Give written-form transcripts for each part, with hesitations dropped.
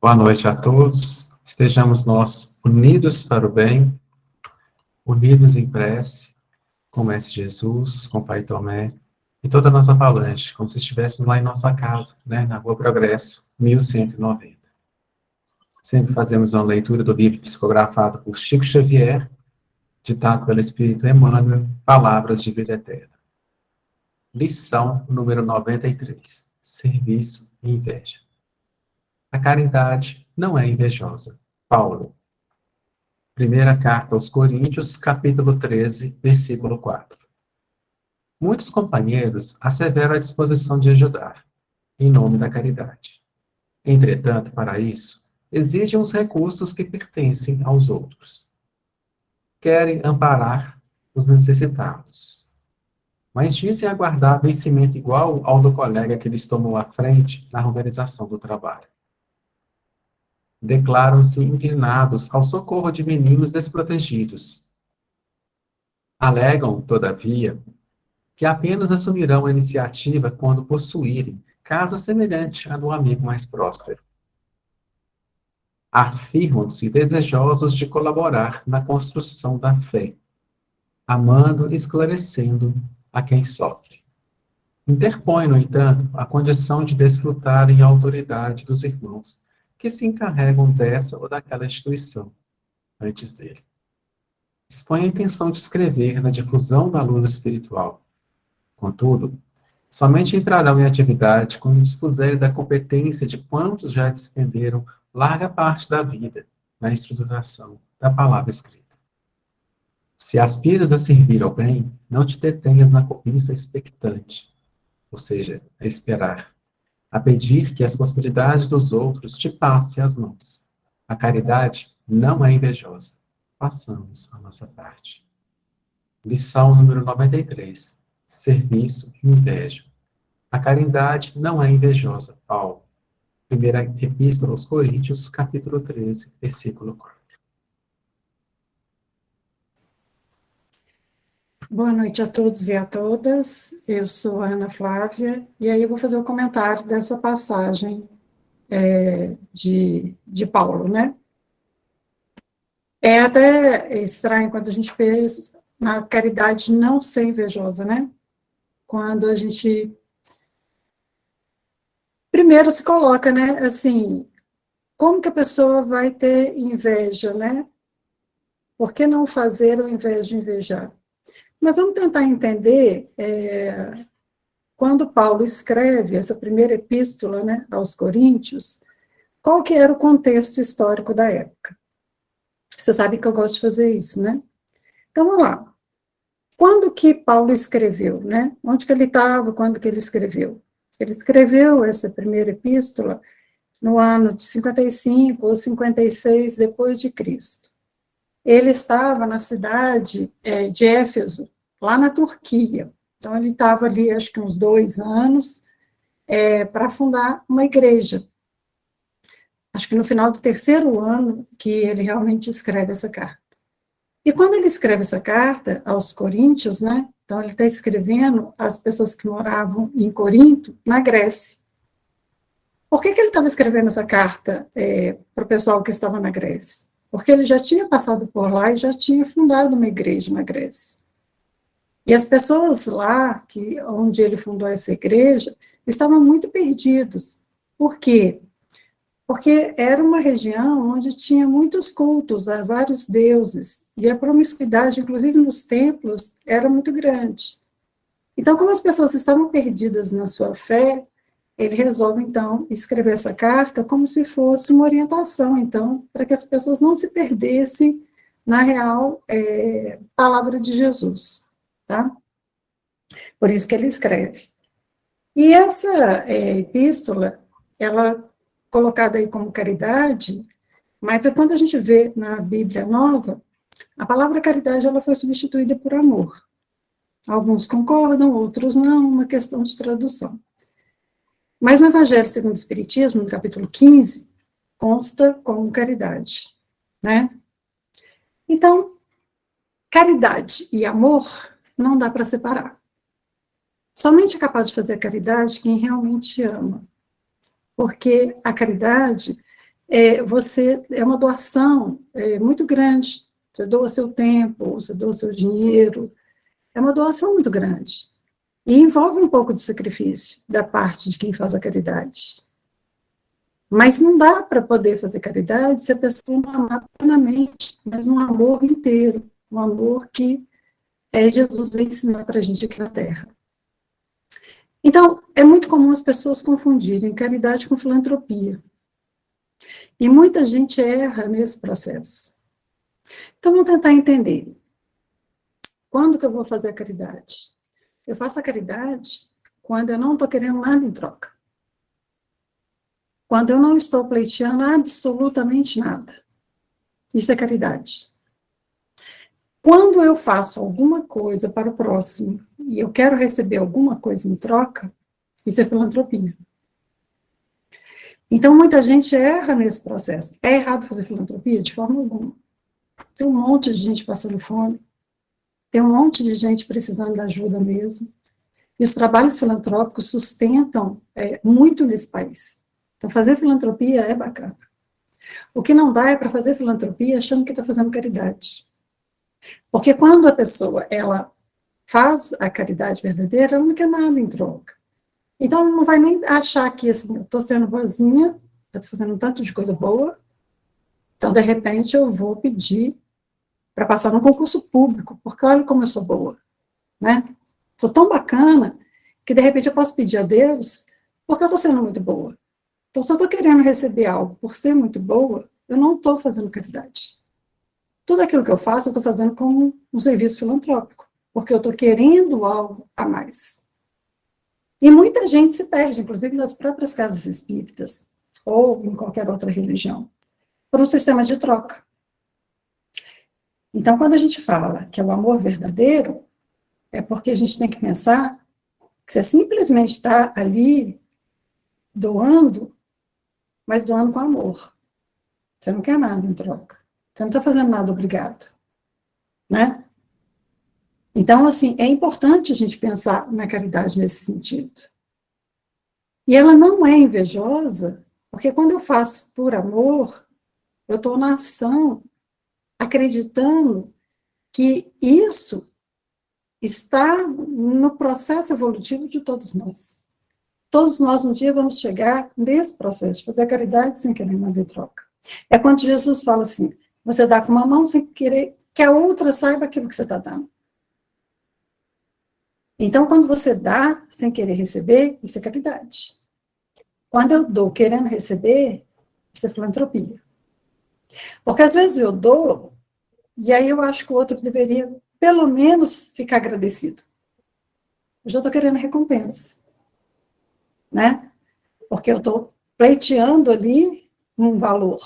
Boa noite a todos. Estejamos nós unidos para o bem, unidos em prece, com o Mestre Jesus, com o Pai Tomé e toda a nossa avalanche, como se estivéssemos lá em nossa casa, né, na Rua Progresso, 1190. Sempre fazemos uma leitura do livro psicografado por Chico Xavier, ditado pelo Espírito Emmanuel, Palavras de Vida Eterna. Lição número 93. Serviço e inveja. A caridade não é invejosa. Paulo. Primeira carta aos Coríntios, capítulo 13, versículo 4. Muitos companheiros asseveram a disposição de ajudar, em nome da caridade. Entretanto, para isso, exigem os recursos que pertencem aos outros. Querem amparar os necessitados, mas dizem aguardar vencimento igual ao do colega que lhes tomou a frente na organização do trabalho. Declaram-se inclinados ao socorro de meninos desprotegidos. Alegam, todavia, que apenas assumirão a iniciativa quando possuírem casa semelhante à do amigo mais próspero. Afirmam-se desejosos de colaborar na construção da fé, amando e esclarecendo a quem sofre. Interpõe, no entanto, a condição de desfrutarem a autoridade dos irmãos que se encarregam dessa ou daquela instituição antes dele. Expõe a intenção de escrever na difusão da luz espiritual. Contudo, somente entrarão em atividade quando dispuserem da competência de quantos já despenderam larga parte da vida na estruturação da palavra escrita. Se aspiras a servir ao bem, não te detenhas na cobiça expectante, ou seja, a esperar, a pedir que as possibilidades dos outros te passem às mãos. A caridade não é invejosa. Façamos a nossa parte. Lição número 93. Serviço e inveja. A caridade não é invejosa. Paulo. Primeira Epístola aos Coríntios, capítulo 13, versículo 4. Boa noite a todos e a todas. Eu sou a Ana Flávia, e aí eu vou fazer o comentário dessa passagem de Paulo, né? É até estranho quando a gente pensa na caridade não ser invejosa, né? Quando a gente primeiro se coloca, né? Assim, como que a pessoa vai ter inveja, né? Por que não fazer ao invés de invejar? Mas vamos tentar entender, quando Paulo escreve essa primeira epístola, né, aos Coríntios, qual que era o contexto histórico da época. Você sabe que eu gosto de fazer isso, né? Então, vamos lá. Quando que Paulo escreveu, né? Onde que ele estava, quando que ele escreveu? Ele escreveu essa primeira epístola no ano de 55 ou 56 depois de Cristo. Ele estava na cidade de Éfeso, lá na Turquia. Então, ele estava ali, acho que uns 2 anos, para fundar uma igreja. Acho que no final do 3º ano que ele realmente escreve essa carta. E quando ele escreve essa carta aos Coríntios, né, então ele está escrevendo às pessoas que moravam em Corinto, na Grécia. Por que ele estava escrevendo essa carta para o pessoal que estava na Grécia? Porque ele já tinha passado por lá e já tinha fundado uma igreja na Grécia. E as pessoas lá, onde ele fundou essa igreja, estavam muito perdidos. Por quê? Porque era uma região onde tinha muitos cultos a vários deuses, e a promiscuidade, inclusive nos templos, era muito grande. Então, como as pessoas estavam perdidas na sua fé, ele resolve, então, escrever essa carta como se fosse uma orientação, então, para que as pessoas não se perdessem na real palavra de Jesus, tá? Por isso que ele escreve. E essa epístola, ela colocada aí como caridade, mas quando a gente vê na Bíblia Nova, a palavra caridade ela foi substituída por amor. Alguns concordam, outros não, uma questão de tradução. Mas no Evangelho segundo o Espiritismo, no capítulo 15, consta como caridade, né? Então, caridade e amor não dá para separar. Somente é capaz de fazer a caridade quem realmente ama. Porque a caridade, é uma doação muito grande. Você doa seu tempo, você doa seu dinheiro, é uma doação muito grande. E envolve um pouco de sacrifício da parte de quem faz a caridade. Mas não dá para poder fazer caridade se a pessoa não amar plenamente, mas um amor inteiro, um amor que Jesus veio ensinar para a gente aqui na Terra. Então, é muito comum as pessoas confundirem caridade com filantropia. E muita gente erra nesse processo. Então, vamos tentar entender. Quando que eu vou fazer a caridade? Eu faço a caridade quando eu não estou querendo nada em troca. Quando eu não estou pleiteando absolutamente nada. Isso é caridade. Quando eu faço alguma coisa para o próximo e eu quero receber alguma coisa em troca, isso é filantropia. Então, muita gente erra nesse processo. É errado fazer filantropia? De forma alguma. Tem um monte de gente passando fome, tem um monte de gente precisando de ajuda mesmo. E os trabalhos filantrópicos sustentam muito nesse país. Então, fazer filantropia é bacana. O que não dá é para fazer filantropia achando que está fazendo caridade. Porque quando a pessoa ela faz a caridade verdadeira, ela não quer nada em troca. Então, ela não vai nem achar que, assim, eu estou sendo boazinha, eu estou fazendo um tanto de coisa boa, então, de repente, eu vou pedir para passar num concurso público, porque olha como eu sou boa, né? Sou tão bacana que, de repente, eu posso pedir a Deus porque eu estou sendo muito boa. Então, se eu estou querendo receber algo por ser muito boa, eu não estou fazendo caridade. Tudo aquilo que eu faço, eu estou fazendo como um serviço filantrópico, porque eu estou querendo algo a mais. E muita gente se perde, inclusive nas próprias casas espíritas, ou em qualquer outra religião, por um sistema de troca. Então, quando a gente fala que é o amor verdadeiro, é porque a gente tem que pensar que você simplesmente está ali doando, mas doando com amor. Você não quer nada em troca. Você não está fazendo nada obrigado. Né? Então, assim, é importante a gente pensar na caridade nesse sentido. E ela não é invejosa, porque quando eu faço por amor, eu estou na ação, acreditando que isso está no processo evolutivo de todos nós. Todos nós um dia vamos chegar nesse processo de fazer a caridade sem querer nada em troca. É quando Jesus fala assim, você dá com uma mão sem querer que a outra saiba aquilo que você está dando. Então, quando você dá sem querer receber, isso é caridade. Quando eu dou querendo receber, isso é filantropia. Porque às vezes eu dou, e aí eu acho que o outro deveria, pelo menos, ficar agradecido. Eu já estou querendo recompensa. Né? Porque eu estou pleiteando ali um valor.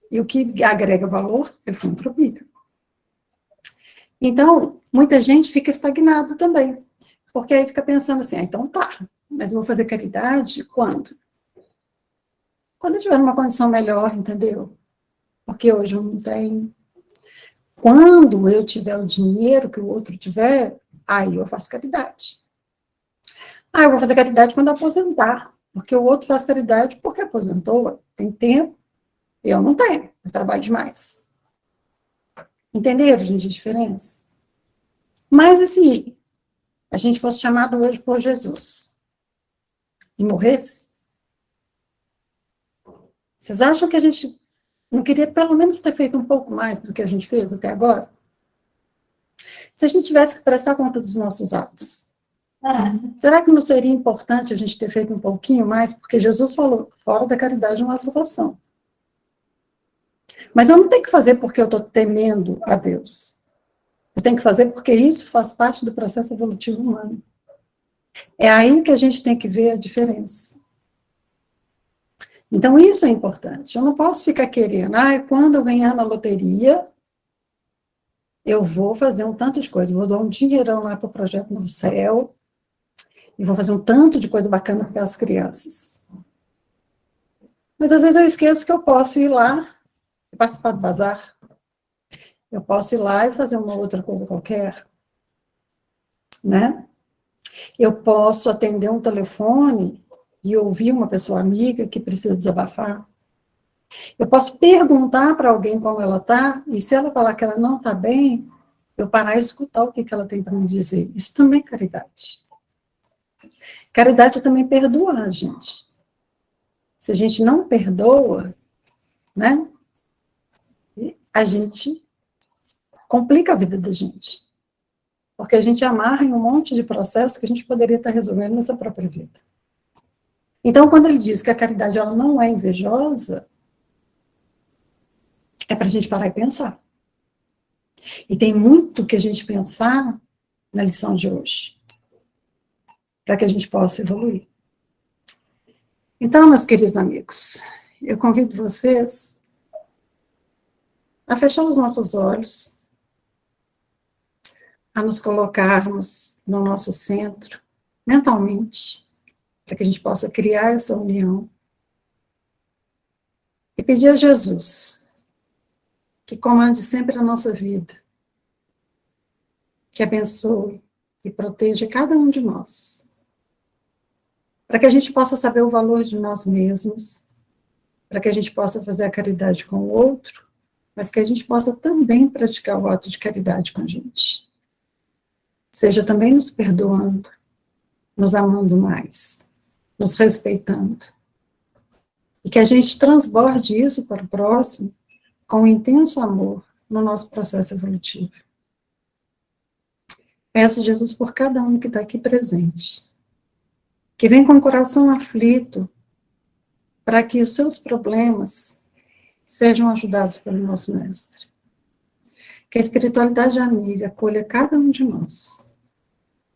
E o que agrega valor é filantropia. Então, muita gente fica estagnado também. Porque aí fica pensando assim, então tá, mas eu vou fazer caridade quando? Quando eu tiver uma condição melhor, entendeu? Porque hoje eu não tenho. Quando eu tiver o dinheiro que o outro tiver, aí eu faço caridade. Eu vou fazer caridade quando aposentar, porque o outro faz caridade porque aposentou, tem tempo, eu não tenho, eu trabalho demais. Entenderam, gente, a diferença? Mas, assim, a gente fosse chamado hoje por Jesus e morresse, vocês acham que a gente não queria pelo menos ter feito um pouco mais do que a gente fez até agora? Se a gente tivesse que prestar conta dos nossos atos, será que não seria importante a gente ter feito um pouquinho mais? Porque Jesus falou, fora da caridade não há salvação. Mas eu não tenho que fazer porque eu estou temendo a Deus. Eu tenho que fazer porque isso faz parte do processo evolutivo humano. É aí que a gente tem que ver a diferença. Então, isso é importante. Eu não posso ficar querendo, quando eu ganhar na loteria, eu vou fazer um tanto de coisa, vou dar um dinheirão lá para o Projeto Novo Céu, e vou fazer um tanto de coisa bacana para as crianças. Mas, às vezes, eu esqueço que eu posso ir lá e participar do bazar. Eu posso ir lá e fazer uma outra coisa qualquer, né? Eu posso atender um telefone e ouvir uma pessoa amiga que precisa desabafar. Eu posso perguntar para alguém como ela está, e se ela falar que ela não está bem, eu parar e escutar o que ela tem para me dizer. Isso também é caridade. Caridade é também perdoar, gente. Se a gente não perdoa, né, a gente complica a vida da gente. Porque a gente amarra em um monte de processos que a gente poderia estar resolvendo nessa própria vida. Então, quando ele diz que a caridade ela não é invejosa, é para a gente parar e pensar. E tem muito que a gente pensar na lição de hoje, para que a gente possa evoluir. Então, meus queridos amigos, eu convido vocês a fechar os nossos olhos, a nos colocarmos no nosso centro, mentalmente, para que a gente possa criar essa união, e pedir a Jesus que comande sempre a nossa vida, que abençoe e proteja cada um de nós, para que a gente possa saber o valor de nós mesmos, para que a gente possa fazer a caridade com o outro, mas que a gente possa também praticar o ato de caridade com a gente. Seja também nos perdoando, nos amando mais, nos respeitando. E que a gente transborde isso para o próximo com um intenso amor no nosso processo evolutivo. Peço, Jesus, por cada um que está aqui presente, que vem com o coração aflito, para que os seus problemas sejam ajudados pelo nosso Mestre. Que a espiritualidade amiga acolha cada um de nós,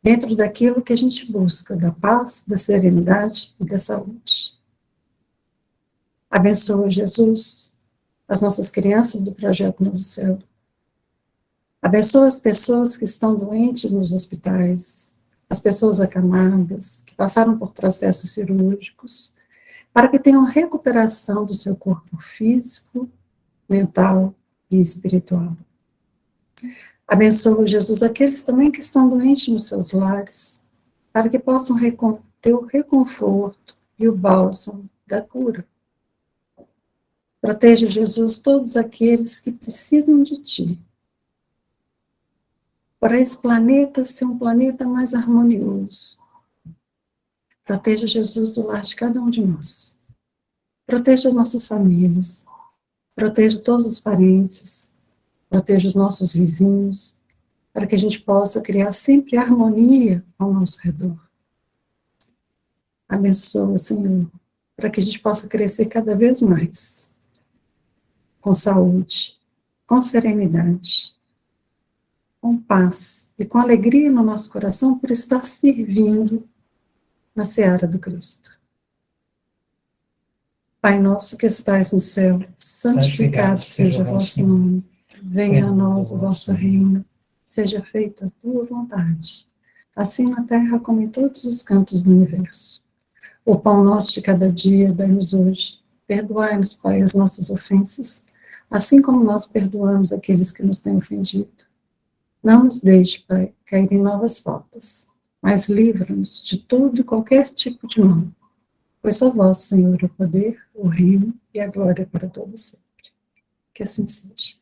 dentro daquilo que a gente busca, da paz, da serenidade e da saúde. Abençoa, Jesus, as nossas crianças do Projeto Novo Céu. Abençoa as pessoas que estão doentes nos hospitais, as pessoas acamadas, que passaram por processos cirúrgicos, para que tenham recuperação do seu corpo físico, mental e espiritual. Abençoa, Jesus, aqueles também que estão doentes nos seus lares, para que possam ter o reconforto e o bálsamo da cura. Proteja, Jesus, todos aqueles que precisam de Ti, para esse planeta ser um planeta mais harmonioso. Proteja, Jesus, o lar de cada um de nós. Proteja as nossas famílias. Proteja todos os parentes. Proteja os nossos vizinhos, para que a gente possa criar sempre harmonia ao nosso redor. Abençoa, Senhor, para que a gente possa crescer cada vez mais, com saúde, com serenidade, com paz e com alegria no nosso coração por estar servindo na seara do Cristo. Pai nosso que estais no céu, santificado seja o vosso nome. Venha a nós o vosso reino, seja feita a tua vontade, assim na terra como em todos os cantos do universo. O pão nosso de cada dia dai-nos hoje. Perdoai-nos, Pai, as nossas ofensas, assim como nós perdoamos aqueles que nos têm ofendido. Não nos deixe, Pai, cair em novas faltas, mas livra-nos de todo e qualquer tipo de mal. Pois só vós, Senhor, o poder, o reino e a glória para todos sempre. Que assim seja.